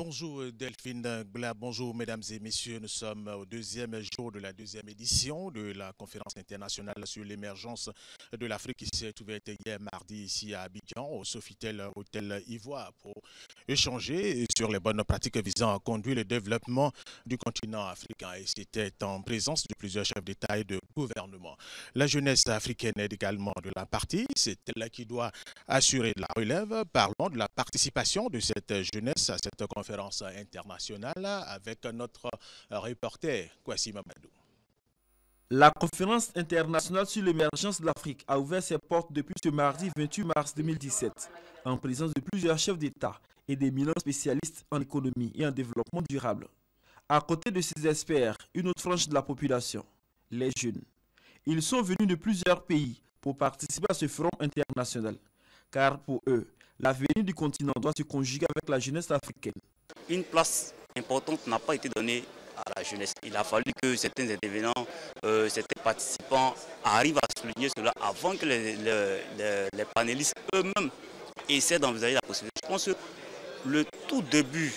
Bonjour Delphine Gla, bonjour mesdames et messieurs. Nous sommes au deuxième jour de la deuxième édition de la conférence internationale sur l'émergence de l'Afrique qui s'est ouverte hier mardi ici à Abidjan au Sofitel Hôtel Ivoire pour échanger sur les bonnes pratiques visant à conduire le développement du continent africain. Et c'était en présence de plusieurs chefs d'État et de gouvernement. La jeunesse africaine est également de la partie. C'est elle qui doit assurer la relève. Parlons de la participation de cette jeunesse à cette conférence internationale avec notre reporter Kwasi Mamadou. La conférence internationale sur l'émergence de l'Afrique a ouvert ses portes depuis ce mardi 28 mars 2017 en présence de plusieurs chefs d'État et d'éminents spécialistes en économie et en développement durable. À côté de ces experts, une autre frange de la population, les jeunes. Ils sont venus de plusieurs pays pour participer à ce forum international, car pour eux, l'avenir du continent doit se conjuguer avec la jeunesse africaine. Une place importante n'a pas été donnée à la jeunesse. Il a fallu que certains intervenants, certains participants arrivent à souligner cela avant que les panélistes eux-mêmes essaient d'envisager la possibilité. Je pense que le tout début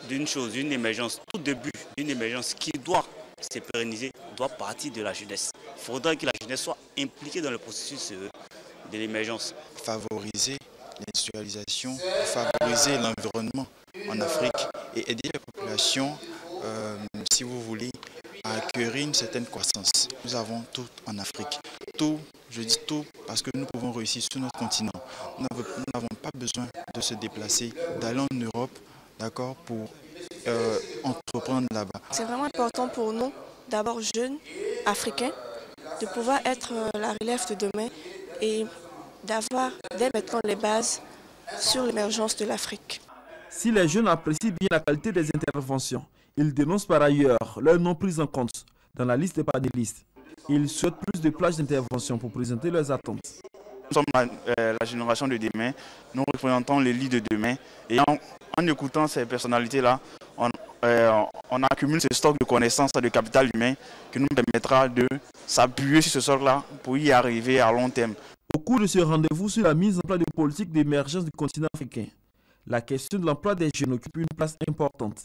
d'une chose, d'une émergence, tout début d'une émergence qui doit se pérenniser, doit partir de la jeunesse. Il faudrait que la jeunesse soit impliquée dans le processus de l'émergence. Favoriser l'industrialisation, favoriser l'environnement en Afrique et aider les populations, si vous voulez, à acquérir une certaine croissance. Nous avons tout en Afrique. Tout, je dis tout, parce que nous pouvons réussir sur notre continent. Nous n'avons pas besoin de se déplacer, d'aller en Europe, d'accord, pour entreprendre là-bas. C'est vraiment important pour nous, d'abord jeunes, africains, de pouvoir être la relève de demain et d'avoir dès maintenant les bases sur l'émergence de l'Afrique. Si les jeunes apprécient bien la qualité des interventions, ils dénoncent par ailleurs leur non prise en compte dans la liste des panélistes. Ils souhaitent plus de plages d'intervention pour présenter leurs attentes. Nous sommes la génération de demain, nous représentons les lits de demain et en écoutant ces personnalités-là, on accumule ce stock de connaissances et de capital humain qui nous permettra de s'appuyer sur ce stock-là pour y arriver à long terme. Au cours de ce rendez-vous sur la mise en place de politiques d'émergence du continent africain, la question de l'emploi des jeunes occupe une place importante.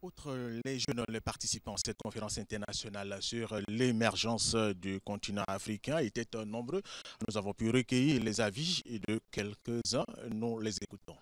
Outre les jeunes, les participants à cette conférence internationale sur l'émergence du continent africain étaient nombreux. Nous avons pu recueillir les avis de quelques-uns. Nous les écoutons.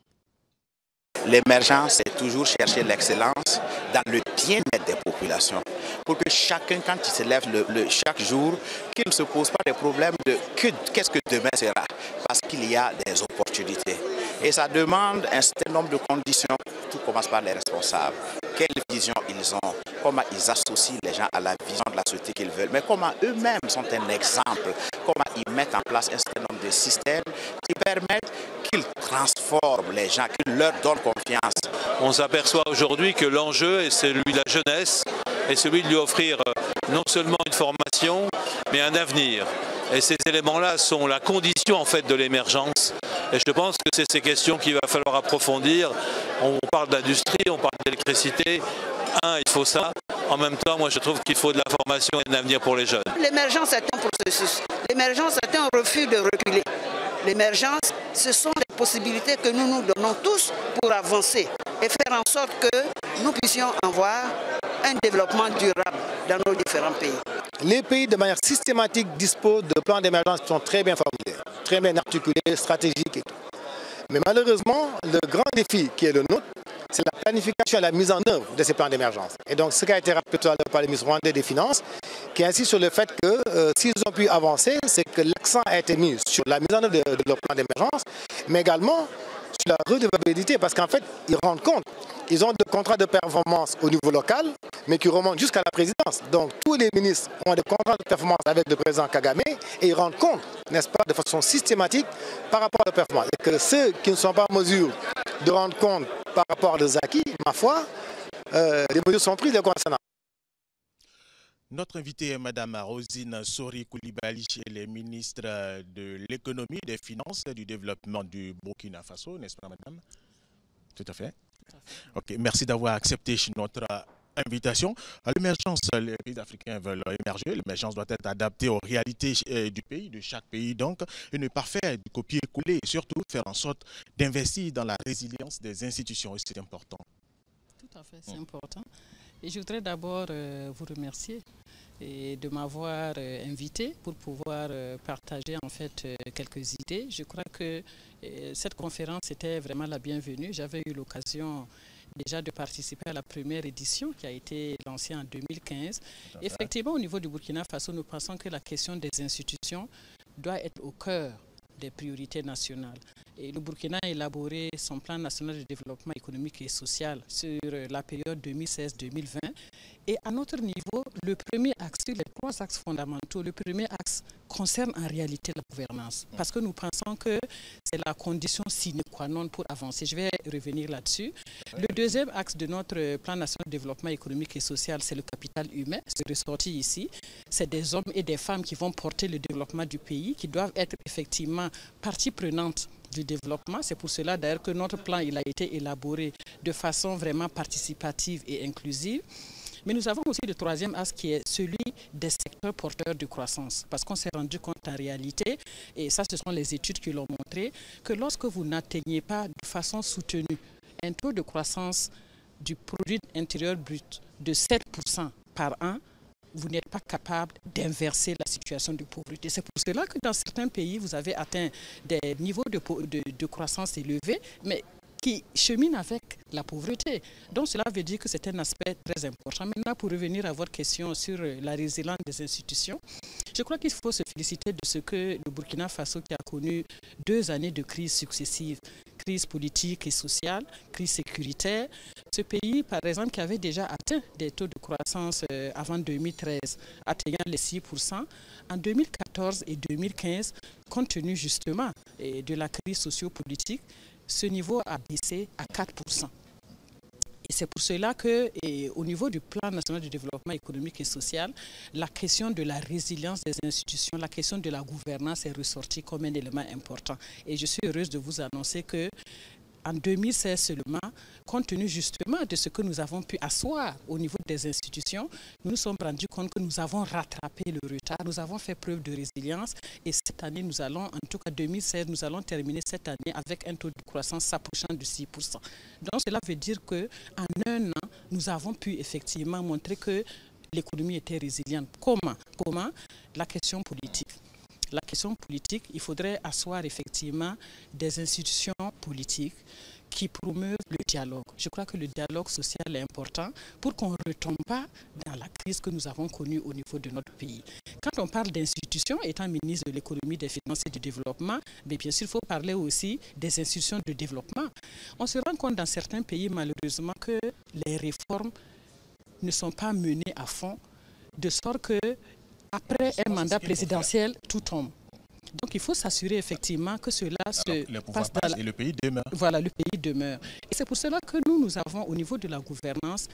L'émergence, c'est toujours chercher l'excellence dans le bien-être des populations. Pour que chacun, quand il se lève chaque jour, qu'il ne se pose pas des problèmes de qu'est-ce que demain sera. Parce qu'il y a des opportunités. Et ça demande un certain nombre de conditions. Tout commence par les responsables. Quelle vision ils ont, comment ils associent les gens à la vision de la société qu'ils veulent, mais comment eux-mêmes sont un exemple, comment ils mettent en place un certain nombre de systèmes qui permettent qu'ils transforment les gens, qu'ils leur donnent confiance. On s'aperçoit aujourd'hui que l'enjeu est celui de la jeunesse et celui de lui offrir non seulement une formation, mais un avenir. Et ces éléments-là sont la condition en fait de l'émergence. Et je pense que c'est ces questions qu'il va falloir approfondir. On parle d'industrie, on parle d'électricité. Il faut ça. En même temps, moi je trouve qu'il faut de la formation et un avenir pour les jeunes. L'émergence est un processus. L'émergence est un refus de reculer. L'émergence, ce sont les possibilités que nous nous donnons tous pour avancer et faire en sorte que nous puissions avoir un développement durable dans nos différents pays. Les pays, de manière systématique, disposent de plans d'émergence qui sont très bien formulés, très bien articulés, stratégiques et tout. Mais malheureusement, le grand défi qui est le nôtre, c'est la planification et la mise en œuvre de ces plans d'émergence. Et donc, ce qui a été rappelé tout à l'heure par le ministre rwandais des Finances, qui insiste sur le fait que s'ils ont pu avancer, c'est que l'accent a été mis sur la mise en œuvre de leur plan d'émergence, mais également sur la redevabilité, parce qu'en fait, ils rendent compte, ils ont des contrats de performance au niveau local, mais qui remontent jusqu'à la présidence. Donc, tous les ministres ont des contrats de performance avec le président Kagame et ils rendent compte, n'est-ce pas, de façon systématique par rapport à la performance. Et que ceux qui ne sont pas en mesure de rendre compte par rapport aux acquis, ma foi, les mesures sont prises les concernant. Notre invitée est Mme Rosine Sori Koulibaly, elle est ministre de l'économie, des finances et du développement du Burkina Faso, n'est-ce pas madame? Tout à fait. Ok, merci d'avoir accepté notre invitation. L'émergence, les pays africains veulent émerger. L'émergence doit être adaptée aux réalités du pays, de chaque pays donc, et ne pas faire du copier-coller et surtout faire en sorte d'investir dans la résilience des institutions. C'est important. Tout à fait, c'est important. Et je voudrais d'abord vous remercier et de m'avoir invité pour pouvoir partager en fait quelques idées. Je crois que cette conférence était vraiment la bienvenue. J'avais eu l'occasion déjà de participer à la première édition qui a été lancée en 2015. Effectivement, au niveau du Burkina Faso, nous pensons que la question des institutions doit être au cœur des priorités nationales. Et le Burkina a élaboré son plan national de développement économique et social sur la période 2016-2020. Et à notre niveau, le premier axe, sur les 3 axes fondamentaux, le premier axe concerne en réalité la gouvernance. Parce que nous pensons que c'est la condition sine qua non pour avancer. Je vais revenir là-dessus. Le deuxième axe de notre plan national de développement économique et social, c'est le capital humain. C'est ressorti ici. C'est des hommes et des femmes qui vont porter le développement du pays, qui doivent être effectivement partie prenante du développement. C'est pour cela d'ailleurs que notre plan il a été élaboré de façon vraiment participative et inclusive. Mais nous avons aussi le troisième axe qui est celui des secteurs porteurs de croissance. Parce qu'on s'est rendu compte en réalité, et ça ce sont les études qui l'ont montré, que lorsque vous n'atteignez pas de façon soutenue un taux de croissance du produit intérieur brut de 7% par an, vous n'êtes pas capable d'inverser la situation de pauvreté. C'est pour cela que dans certains pays, vous avez atteint des niveaux de croissance élevés, mais qui cheminent avec la pauvreté. Donc cela veut dire que c'est un aspect très important. Maintenant, pour revenir à votre question sur la résilience des institutions, je crois qu'il faut se féliciter de ce que le Burkina Faso, qui a connu 2 années de crise successives, crise politique et sociale, crise sécuritaire, ce pays, par exemple, qui avait déjà atteint des taux de croissance avant 2013, atteignant les 6%, en 2014 et 2015, compte tenu justement de la crise sociopolitique, ce niveau a baissé à 4%. Et c'est pour cela qu'au niveau du plan national de développement économique et social, la question de la résilience des institutions, la question de la gouvernance est ressortie comme un élément important. Et je suis heureuse de vous annoncer que en 2016 seulement, compte tenu justement de ce que nous avons pu asseoir au niveau des institutions, nous nous sommes rendus compte que nous avons rattrapé le retard, nous avons fait preuve de résilience et cette année, nous allons, en tout cas 2016, nous allons terminer cette année avec un taux de croissance s'approchant de 6%. Donc cela veut dire qu'en un an, nous avons pu effectivement montrer que l'économie était résiliente. Comment? La question politique. La question politique, il faudrait asseoir effectivement des institutions politiques qui promeuvent le dialogue. Je crois que le dialogue social est important pour qu'on ne retombe pas dans la crise que nous avons connue au niveau de notre pays. Quand on parle d'institutions, étant ministre de l'économie, des finances et du développement, mais bien sûr, il faut parler aussi des institutions de développement. On se rend compte dans certains pays, malheureusement, que les réformes ne sont pas menées à fond, de sorte que après un mandat présidentiel, tout tombe. Donc il faut s'assurer effectivement que cela se passe dans et le pays demeure. Voilà, le pays demeure. Et c'est pour cela que nous avons, au niveau de la gouvernance,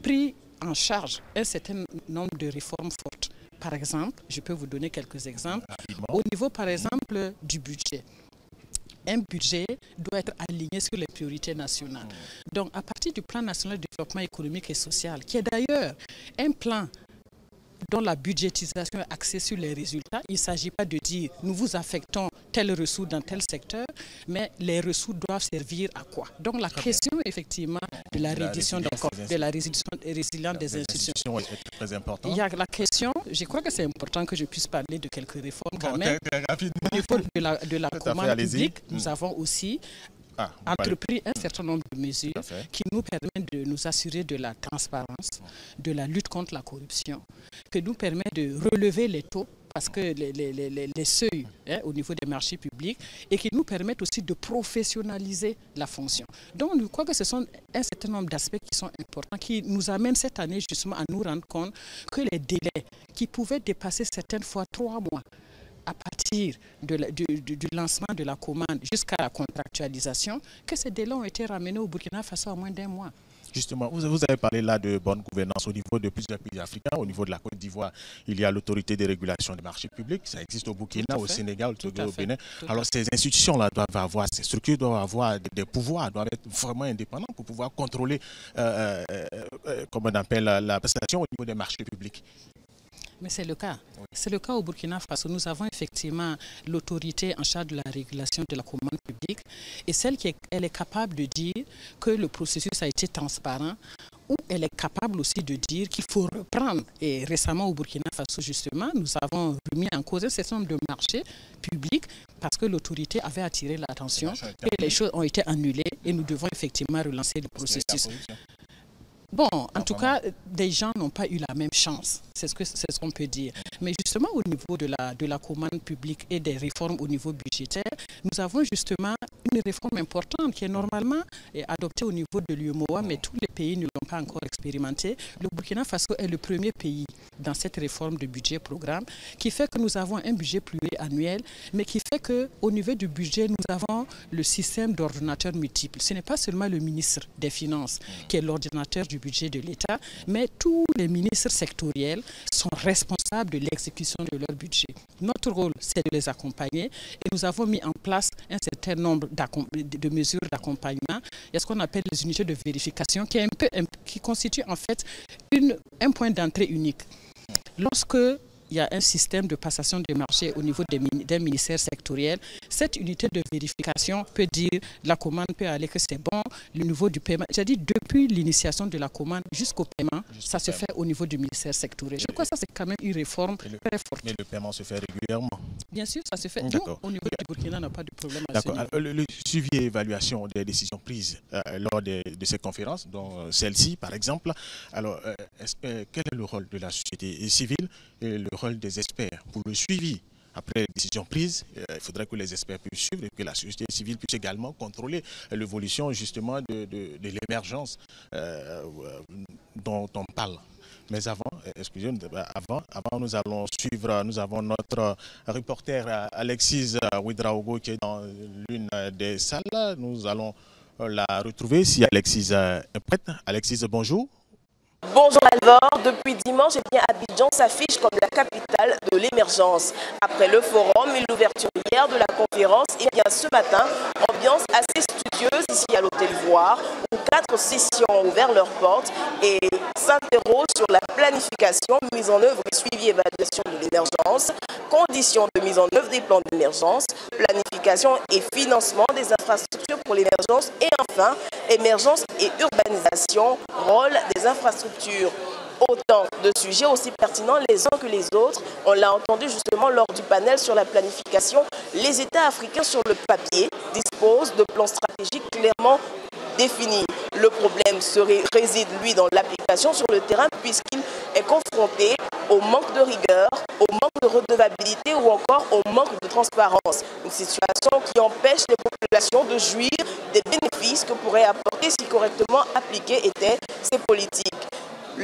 pris en charge un certain nombre de réformes fortes. Par exemple, je peux vous donner quelques exemples. Au niveau, par exemple, du budget. Un budget doit être aligné sur les priorités nationales. Donc, à partir du plan national de développement économique et social, qui est d'ailleurs un plan dont la budgétisation est axée sur les résultats. Il ne s'agit pas de dire nous vous affectons telle ressource dans tel secteur, mais les ressources doivent servir à quoi? Donc la question effectivement de la réduction de la résilience des institutions est très importante. Il y a la question, je crois que c'est important que je puisse parler de quelques réformes quand même. Au niveau de la commande publique, nous avons aussi entrepris un certain nombre de mesures qui nous permettent de nous assurer de la transparence, de la lutte contre la corruption, qui nous permettent de relever les taux, parce que les seuils au niveau des marchés publics, et qui nous permettent aussi de professionnaliser la fonction. Donc, je crois que ce sont un certain nombre d'aspects qui sont importants, qui nous amènent cette année justement à nous rendre compte que les délais qui pouvaient dépasser certaines fois 3 mois, à partir du lancement de la commande jusqu'à la contractualisation, que ces délais ont été ramenés au Burkina Faso à moins d'1 mois. Justement, vous avez parlé là de bonne gouvernance au niveau de plusieurs pays africains. Au niveau de la Côte d'Ivoire, il y a l'autorité de régulation des marchés publics. Ça existe au Burkina, au Sénégal, au Togo, au Bénin. Alors ces institutions-là doivent avoir, ces structures doivent avoir des pouvoirs, doivent être vraiment indépendants pour pouvoir contrôler, comme on appelle, la prestation au niveau des marchés publics. Mais c'est le cas. Oui. C'est le cas au Burkina Faso. Nous avons effectivement l'autorité en charge de la régulation de la commande publique et elle est capable de dire que le processus a été transparent, ou elle est capable aussi de dire qu'il faut reprendre. Et récemment au Burkina Faso, justement, nous avons remis en cause un certain nombre de marchés publics parce que l'autorité avait attiré l'attention et les choses ont été annulées et nous devons effectivement relancer le processus. Bon, en tout cas, des gens n'ont pas eu la même chance, c'est ce qu'on peut dire. Mais justement, au niveau de la commande publique et des réformes au niveau budgétaire, nous avons justement une réforme importante qui est normalement adoptée au niveau de l'UEMOA, mais tous les pays ne l'ont pas encore expérimenté. Le Burkina Faso est le premier pays dans cette réforme de budget-programme qui fait que nous avons un budget pluriannuel, mais qui fait qu'au niveau du budget, nous avons le système d'ordonnateurs multiples. Ce n'est pas seulement le ministre des Finances qui est l'ordinateur du budget de l'État, mais tous les ministres sectoriels sont responsables de l'exécution de leur budget. Notre rôle, c'est de les accompagner et nous avons mis en place un certain nombre de mesures d'accompagnement. Il y a ce qu'on appelle les unités de vérification qui constituent en fait un point d'entrée unique. Lorsque il y a un système de passation des marchés au niveau d'un ministère sectoriel, cette unité de vérification peut dire la commande peut aller que c'est bon, le niveau du paiement. J'ai dit depuis l'initiation de la commande jusqu'au paiement, ça se fait au niveau du ministère sectoriel. Je crois que ça c'est quand même une réforme très forte. Mais le paiement se fait régulièrement? Bien sûr, ça se fait. Nous, au niveau du Burkina, on n'a pas de problème à ce niveau. Le suivi et évaluation des décisions prises lors de ces conférences, dont celle-ci par exemple, alors quel est le rôle de la société civile et le rôle des experts pour le suivi? Après les décisions prises, il faudrait que les experts puissent suivre et que la société civile puisse également contrôler l'évolution justement de l'émergence dont on parle. Mais avant, excusez-moi, avant nous allons suivre, nous avons notre reporter Alexis Ouedraogo qui est dans l'une des salles. Nous allons la retrouver si Alexis est prête. Alexis, bonjour. Bonjour Alvor, depuis dimanche, Abidjan s'affiche comme la capitale de l'émergence. Après le forum et l'ouverture hier de la conférence, ce matin, ambiance assez studieuse ici à l'hôtel Voir, où 4 sessions ont ouvert leurs portes et s'interrogent sur la planification, mise en œuvre et suivi évaluation de l'émergence, conditions de mise en œuvre des plans d'émergence, planification et financement des infrastructures pour l'émergence et enfin, émergence et urbanisation, rôle des infrastructures. Autant de sujets aussi pertinents les uns que les autres. On l'a entendu justement lors du panel sur la planification. Les États africains sur le papier disposent de plans stratégiques clairement définis. Le problème réside, lui, dans l'application sur le terrain puisqu'il est confronté au manque de rigueur, au manque de redevabilité ou encore au manque de transparence. Une situation qui empêche les populations de jouir des bénéfices que pourraient apporter si correctement appliquées étaient ces politiques.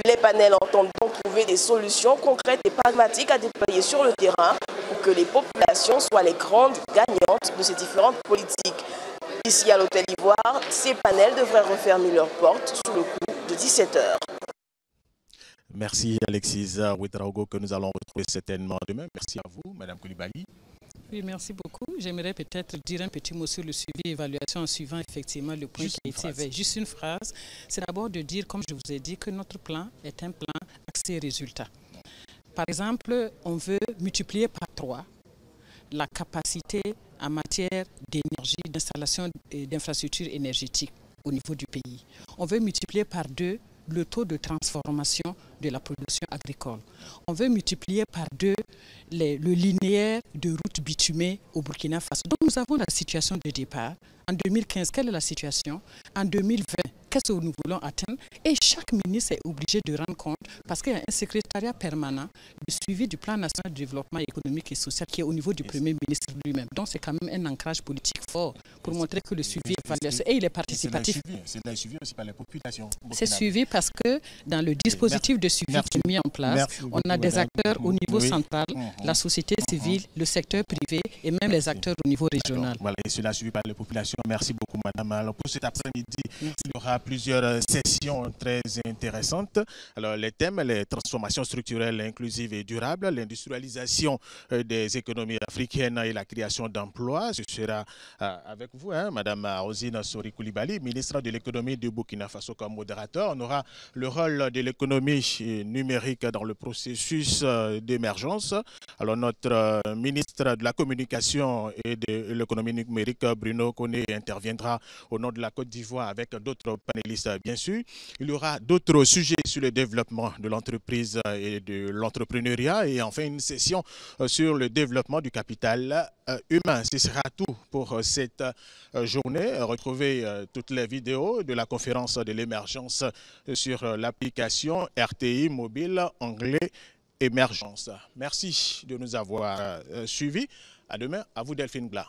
Les panels entendent donc trouver des solutions concrètes et pragmatiques à déployer sur le terrain pour que les populations soient les grandes gagnantes de ces différentes politiques. Ici à l'hôtel Ivoire, ces panels devraient refermer leurs portes sous le coup de 17 h. Merci Alexis Ouedraogo que nous allons retrouver certainement demain. Merci à vous, Madame Koulibaly. Oui, merci beaucoup. J'aimerais peut-être dire un petit mot sur le suivi et évaluation en suivant effectivement le point qui a été évalué. Juste une phrase. C'est d'abord de dire, comme je vous ai dit, que notre plan est un plan axé résultat. Par exemple, on veut multiplier par 3 la capacité en matière d'énergie, d'installation et d'infrastructures énergétiques au niveau du pays. On veut multiplier par 2 le taux de transformation de la production agricole. On veut multiplier par 2 le linéaire de routes bitumées au Burkina Faso. Donc nous avons la situation de départ. En 2015, quelle est la situation? En 2020, qu'est-ce que nous voulons atteindre? Et chaque ministre est obligé de rendre compte parce qu'il y a un secrétariat permanent de suivi du plan national de développement économique et social qui est au niveau du Premier ministre lui-même. Donc c'est quand même un ancrage politique fort pour montrer que le suivi est évaluation et il est participatif. C'est suivi aussi par les populations. C'est suivi parce que dans le dispositif de suivi qui est mis en place, on a des acteurs au niveau central, la société civile, le secteur privé et même les acteurs au niveau régional. Voilà, et cela suivi par les populations. Merci beaucoup, madame. Alors, pour cet après-midi, il y aura plusieurs sessions très intéressantes. Alors, les thèmes, les transformations structurelles, inclusives et durables, l'industrialisation des économies africaines et la création d'emplois. Ce sera avec vous, Madame Rosine Sori Koulibaly, ministre de l'économie du Burkina Faso comme modérateur. On aura le rôle de l'économie numérique dans le processus d'émergence. Alors, notre ministre de la communication et de l'économie numérique, Bruno Koné, interviendra au nom de la Côte d'Ivoire avec d'autres panélistes, bien sûr. Il y aura d'autres sujets sur le développement de l'entreprise et de l'entrepreneuriat et enfin une session sur le développement du capital humain. Ce sera tout pour cette journée. Retrouvez toutes les vidéos de la conférence de l'émergence sur l'application RTI mobile anglais émergence. Merci de nous avoir suivis. À demain. À vous Delphine Blas.